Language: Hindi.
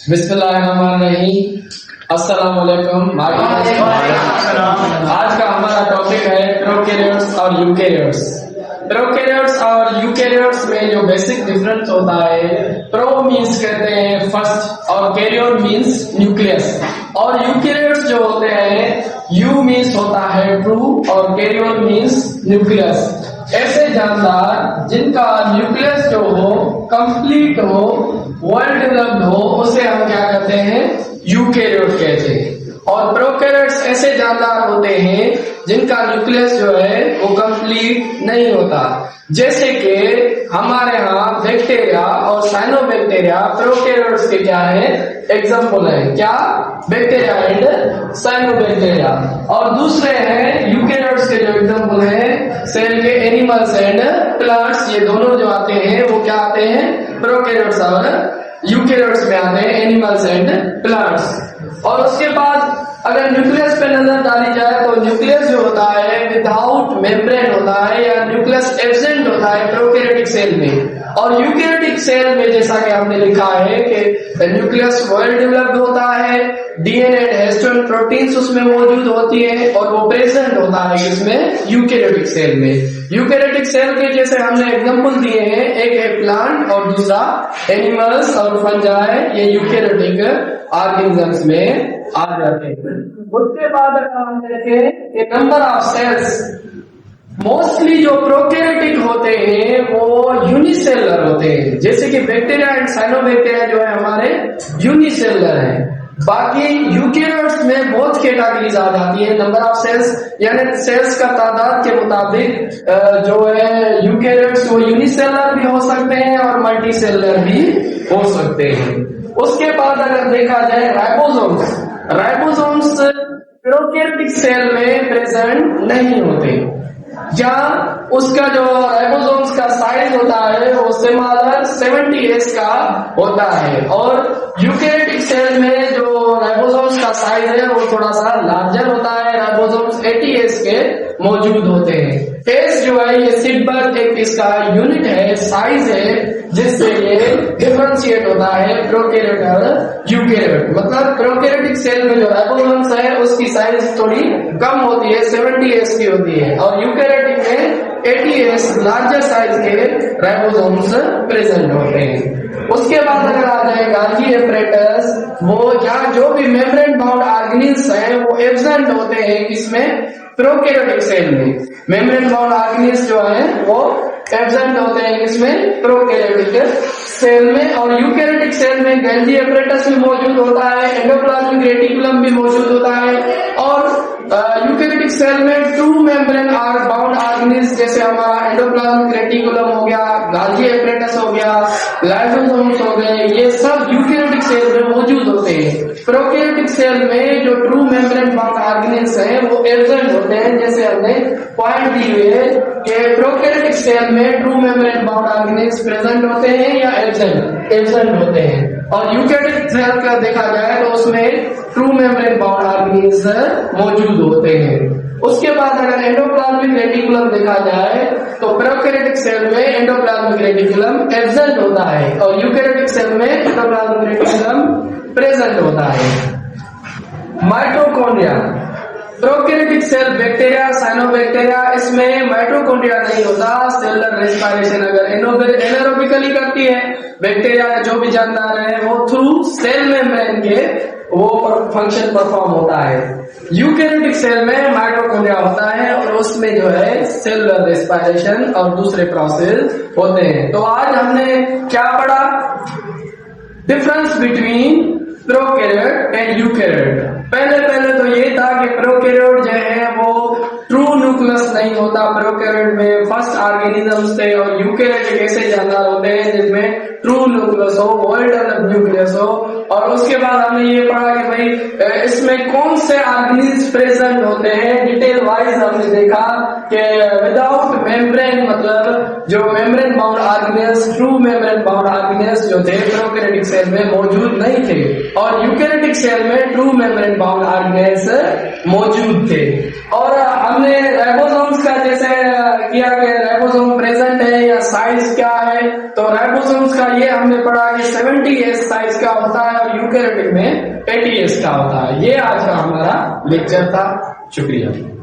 बिस्मिल्लाहिर्रहमानिर्रहीम। अस्सलाम वालेकुम। आज का हमारा टॉपिक है प्रोकैरियोट्स और यूकैरियोट्स। प्रोकैरियोट्स और यूकैरियोट्स में जो बेसिक डिफरेंस होता है, प्रो मीन्स कहते हैं फर्स्ट और कैरियोट मीन्स न्यूक्लियस, और यूकैरियोट्स जो होते हैं यू मीन्स होता है ट्रू और कैरियोट मीन्स न्यूक्लियस। ऐसे जानदार जिनका न्यूक्लियस जो हो कंप्लीट हो, वेल डेवलप्ड हो, उसे हम क्या कहते हैं? यूकैरियोट कहते हैं। और प्रोकैरियोट्स ऐसे जानदार होते हैं जिनका न्यूक्लियस जो है वो कंप्लीट नहीं होता, जैसे कि हमारे यहाँ बैक्टीरिया और साइनोबैक्टीरिया प्रोकैरियोट्स के क्या है? एग्जाम्पल है। क्या? Bacteria and cyanobacteria. और दूसरे हैं यूकैरियोट्स के जो एग्जाम्पल है सेल के एनिमल्स एंड प्लांट्स। ये दोनों जो आते हैं वो क्या आते हैं? प्रोकैरियोट्स और यूकैरियोट्स में आते हैं, एनिमल्स एंड प्लांट्स। और उसके बाद अगर न्यूक्लियस पे नजर डाली जाए तो न्यूक्लियस जो होता है विदाउट मेम्ब्रेन होता है या न्यूक्लियस एब्सेंट होता है प्रोकैरियोटिक सेल में। और यूकैरियोटिक सेल में जैसा कि हमने लिखा है कि न्यूक्लियस वेल डेवलप्ड होता है, डीएनए एंड हिस्टोन प्रोटीन्स उसमें मौजूद होती है और वो प्रेजेंट होता है इसमें यूकैरियोटिक सेल में। यूकैरियोटिक सेल के जैसे हमने एग्जांपल दिए हैं, एक है प्लांट और दूसरा एनिमल्स और फंजाई, ये यूकैरियोटिक ऑर्गेनिजम्स में आ जाते हैं। उसके बाद अगर हम देखें कि नंबर ऑफ सेल्स, मोस्टली जो प्रोकैरियोटिक होते हैं वो यूनिसेलुलर होते हैं, जैसे कि बैक्टीरिया एंड साइनोबैक्टीरिया जो है हमारे यूनिसेलुलर है। बाकी यूकैरियोट्स में बहुत कैटेगरीज आ जाती है। नंबर ऑफ सेल्स यानी सेल्स का तादाद के मुताबिक जो है यूकैरियोट्स वो यूनिसेलुलर भी हो सकते हैं और मल्टी सेलुलर भी हो सकते हैं। उसके बाद अगर देखा जाए राइबोसोम्स, राइबोसोम्स प्रोकैरियोटिक सेल में प्रेजेंट नहीं होते, जहाँ उसका जो राइबोसोम्स का साइज होता है वो सिमिलर 70S का होता है, और यूकैरियोटिक सेल में जो राइबोसोम्स का साइज है वो थोड़ा सा लार्जर होता है। राइबोसोम्स 80S के मौजूद होते हैं। एस जो है ये सिडबर्ग एक इसका यूनिट है, साइज है, जिससे ये डिफरेंशिएट होता है प्रोकैरियोट और यूकैरियोट। मतलब प्रोकैरियोटिक सेल में जो राइबोसोम्स है उसकी साइज थोड़ी कम होती है, 70S की होती है, और यूकैरियोटिक में 80S लार्जर साइज के राइबोसोम्स प्रेजेंट होते हैं। उसके बाद अगर आ जाए गाल्गी एपरेटस, वो यहाँ जो भी मेम्ब्रेन बाउंड ऑर्गेनिल्स हैं वो एब्सेंट होते हैं किसमें? प्रोकैरियोटिक सेल में। मेम्ब्रेन बाउंड ऑर्गेनिल्स जो है वो एब्सेंट होते हैं इसमें प्रोकैरियोटिक सेल में। और यूकैरियोटिक सेल में गल्गी एपरेटस भी मौजूद होता है, एंडोप्लाज्मिक रेटिकुलम भी मौजूद होता है, और यूकैरियोटिक सेल में ट्रू मेम्ब्रेन बाउंड ऑर्गेनिल्स जैसे हमारा एंडोप्लाज्मिक रेटिकुलम हो गया, गाल्गी एपरेटस हो गया, लाइसोसोम्स हो गए, ये सब यूकैरियोटिक सेल में मौजूद होते हैं। प्रोकैरियोटिक सेल में जो ट्रू मेम्ब्रेन बाउंड ऑर्गेनिल्स हैं वो एब्सेंट होते हैं, जैसे हमने पॉइंट दी हुई है कि प्रोकैरियोटिक सेल में true membrane bound organelles present होते हैं या एब्सेंट होते हैं। और यूकैरियोटिक सेल का देखा जाए तो उसमें ट्रू मेम्ब्रेन बाउंड ऑर्गेनिल्स मौजूद होते हैं। उसके बाद अगर एंडोप्लाज्मिक रेटिकुलम देखा जाए तो प्रोकैरियोटिक सेल में एंडोप्लाज्मिक रेटिकुलम एब्सेंट होता है और यूकैरियोटिक सेल में एंडोप्लाज्मिक रेटिकुलम प्रेजेंट होता है। Mitochondria, prokaryotic cell bacteria cyanobacteria, इसमें माइटोकॉन्ड्रिया नहीं होता। सेलुलर रेस्पिरेशन अगर एनारोबिकली करती है बैक्टीरिया, जो भी जानदार है वो थ्रू सेल मेम्ब्रेन के वो फंक्शन परफॉर्म होता है। यूकैरियोटिक सेल में माइटोकॉन्ड्रिया होता है और उसमें जो है सेलुलर रेस्पिरेशन और दूसरे प्रोसेस होते हैं। तो आज हमने क्या पढ़ा? Difference between prokaryote and eukaryote. पहले तो ये था कि प्रोकैरियोट जो है वो ट्रू न्यूक्लियस नहीं होता, प्रोकैरियोट में फर्स्ट ऑर्गेनिजम्स थे, और यूकैरियोट ऐसे जानदार होते हैं जिसमें ट्रू न्यूक्लियस हो, वेल डेवलप्ड न्यूक्लियस हो। और उसके बाद हमने ये पढ़ा कि भाई इसमें कौन से ऑर्गेनिल्स प्रेजेंट होते हैं। डिटेल वाइज हमने देखा कि विदाउट मेम्ब्रेन, मतलब जो membrane bound organelles, true membrane bound organelles जो थे प्रोकैरियोटिक सेल में मौजूद नहीं थे, और यूकैरियोटिक सेल में ट्रू मेम्ब्रेन बाउंड ऑर्गेनिल्स मौजूद थे। और हमने राइबोसोम्स का जैसे किया गया, राइबोसोम प्रेजेंट है या साइज क्या है, तो राइबोसोम्स का ये हमने पढ़ा कि 70S साइज का होता है और यूकेरियोटिक में 80S का होता है। ये आज का हमारा लेक्चर था। शुक्रिया।